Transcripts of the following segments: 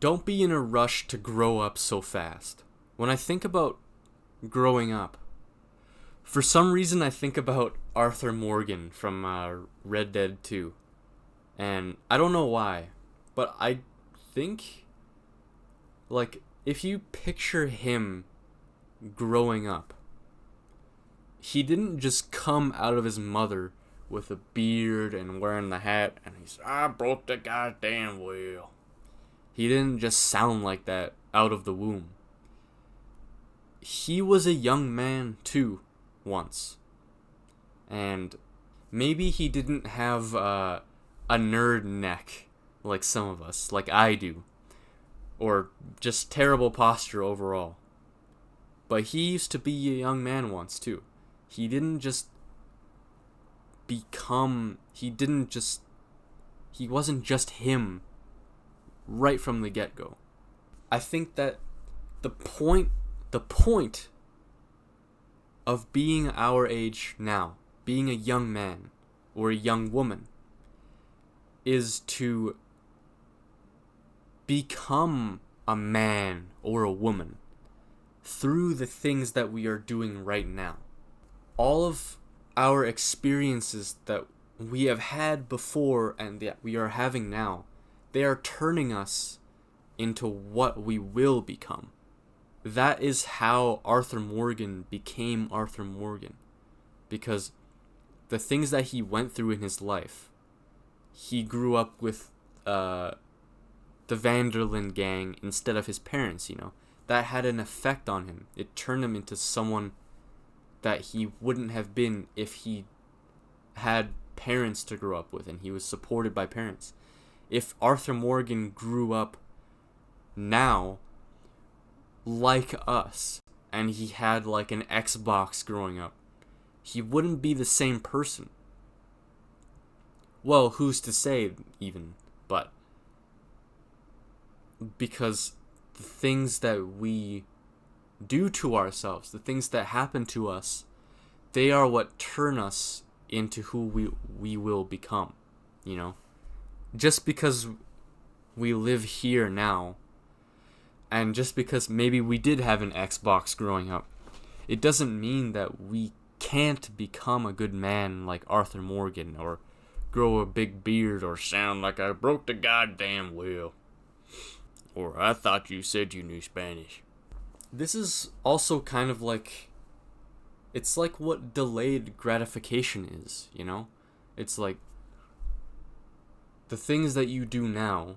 Don't be in a rush to grow up so fast. When I think about growing up, for some reason I think about Arthur Morgan from Red Dead 2. And I don't know why, but I think, like, if you picture him growing up, he didn't just come out of his mother with a beard and wearing the hat and he's, I broke the goddamn wheel. He didn't just sound like that out of the womb. He was a young man too, once. And maybe he didn't have a nerd neck like some of us, like I do. Or just terrible posture overall. But he used to be a young man once too. He didn't just become, he wasn't just him right from the get-go. I think that the point of being our age now, being a young man or a young woman, is to become a man or a woman through the things that we are doing right now. All of our experiences that we have had before and that we are having now, they are turning us into what we will become. That is how Arthur Morgan became Arthur Morgan. Because the things that he went through in his life, he grew up with the Vanderlyn gang instead of his parents, That had an effect on him. It turned him into someone that he wouldn't have been if he had parents to grow up with and he was supported by parents. If Arthur Morgan grew up now like us and he had like an Xbox growing up, he wouldn't be the same person. Well, who's to say even, but because the things that we do to ourselves, the things that happen to us, they are what turn us into who we will become, Just because we live here now, and just because maybe we did have an Xbox growing up, it doesn't mean that we can't become a good man like Arthur Morgan, or grow a big beard, or sound like I broke the goddamn wheel. Or I thought you said you knew Spanish. This is also kind of like, it's like what delayed gratification is, It's like the things that you do now,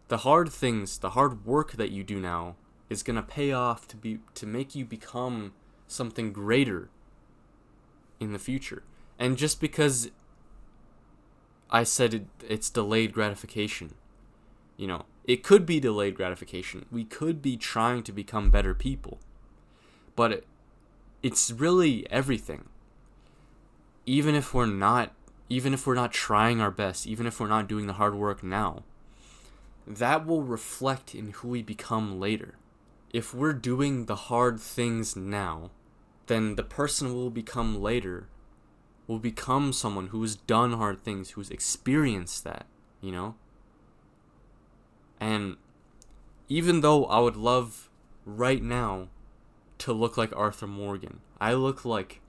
the hard things, the hard work that you do now is going to pay off to make you become something greater in the future. And just because I said it's delayed gratification, it could be delayed gratification. We could be trying to become better people. But it's really everything. Even if we're not trying our best, even if we're not doing the hard work now, that will reflect in who we become later. If we're doing the hard things now, then the person we'll become later will become someone who's done hard things, who's experienced that, And even though I would love right now to look like Arthur Morgan, I look like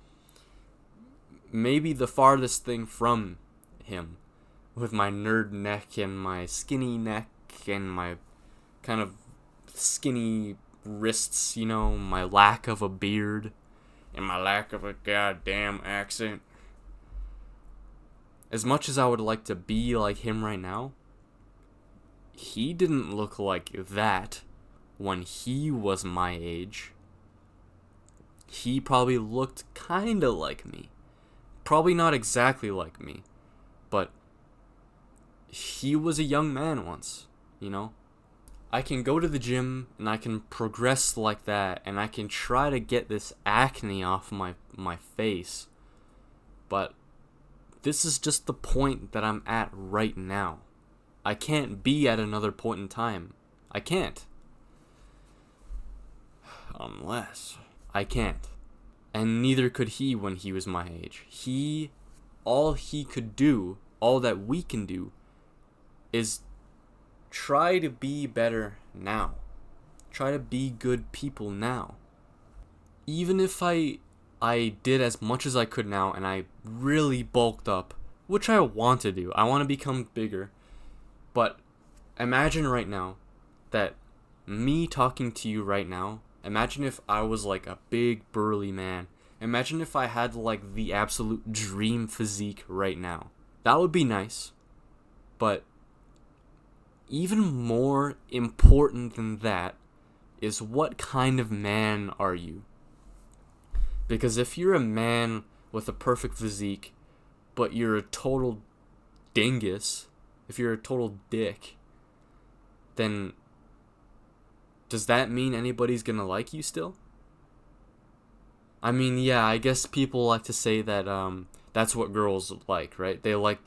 maybe the farthest thing from him, with my nerd neck and my skinny neck and my kind of skinny wrists, my lack of a beard and my lack of a goddamn accent. As much as I would like to be like him right now, he didn't look like that when he was my age. He probably looked kinda like me. Probably not exactly like me, but he was a young man once, I can go to the gym and I can progress like that and I can try to get this acne off my face, but this is just the point that I'm at right now. I can't be at another point in time. I can't. Unless I can't. And neither could he when he was my age. All he could do, all that we can do, is try to be better now. Try to be good people now. Even if I did as much as I could now and I really bulked up, which I want to do. I want to become bigger. But imagine right now that me talking to you right now, imagine if I was like a big burly man. Imagine if I had like the absolute dream physique right now. That would be nice. But even more important than that is what kind of man are you? Because if you're a man with a perfect physique, but you're a total dingus, if you're a total dick, then does that mean anybody's gonna like you still? I mean, yeah, I guess people like to say that that's what girls like, right? They like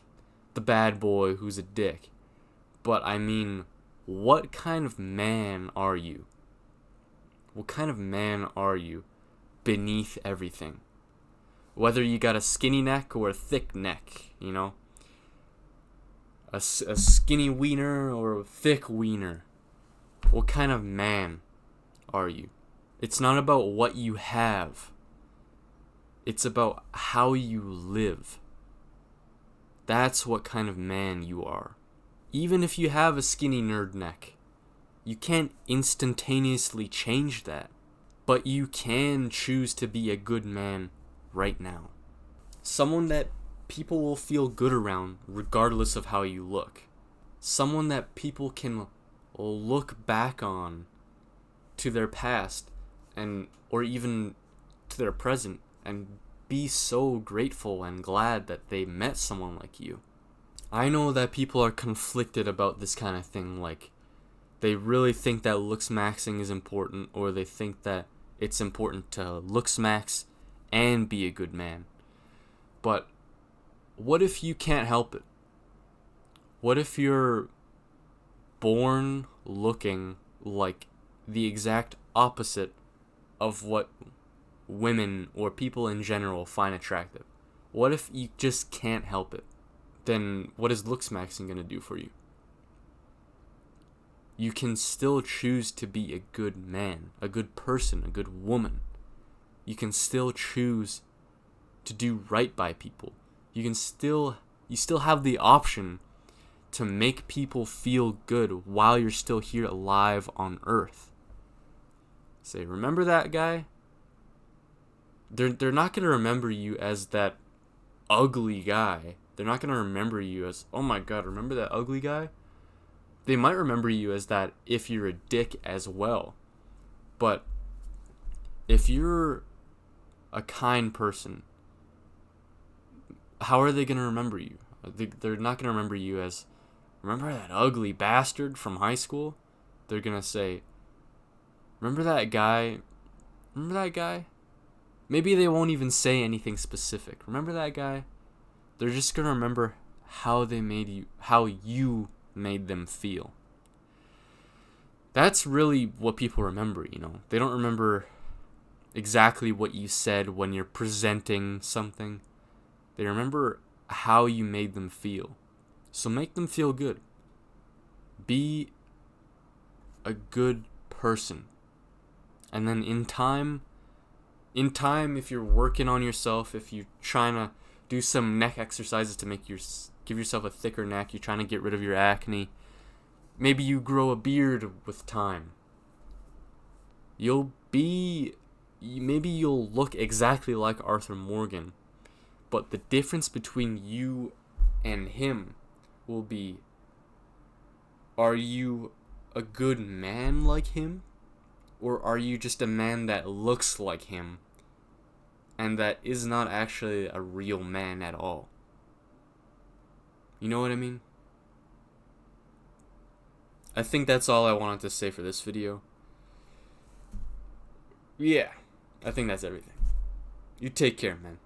the bad boy who's a dick. But I mean, what kind of man are you? What kind of man are you beneath everything? Whether you got a skinny neck or a thick neck, you know? A skinny wiener or a thick wiener. What kind of man are you? It's not about what you have. It's about how you live. That's what kind of man you are. Even if you have a skinny nerd neck, you can't instantaneously change that. But you can choose to be a good man right now. Someone that people will feel good around regardless of how you look. Someone that people can look back on to their past and or even to their present and be so grateful and glad that they met someone like you. I know that people are conflicted about this kind of thing, like they really think that looks maxing is important, or they think that it's important to looks max and be a good man. But what if you can't help it? What if you're born looking like the exact opposite of what women or people in general find attractive? What if you just can't help it? Then what is looks maxing going to do for you? You can still choose to be a good man, a good person, a good woman. You can still choose to do right by people. You still have the option to make people feel good while you're still here alive on Earth. Say, remember that guy? They're not going to remember you as that ugly guy. They're not going to remember you as, oh my god, remember that ugly guy? They might remember you as that if you're a dick as well. But if you're a kind person, how are they going to remember you? They're not going to remember you as, remember that ugly bastard from high school? They're going to say, remember that guy? Remember that guy? Maybe they won't even say anything specific. Remember that guy? They're just going to remember how you made them feel. That's really what people remember, you know. They don't remember exactly what you said when you're presenting something. They remember how you made them feel. So make them feel good. Be a good person. And then in time, if you're working on yourself, if you're trying to do some neck exercises to give yourself a thicker neck, you're trying to get rid of your acne, maybe you grow a beard with time. Maybe you'll look exactly like Arthur Morgan, but the difference between you and him will be, are you a good man like him? Or are you just a man that looks like him and that is not actually a real man at all? You know what I mean? I think that's all I wanted to say for this video. Yeah, I think that's everything. You take care, man.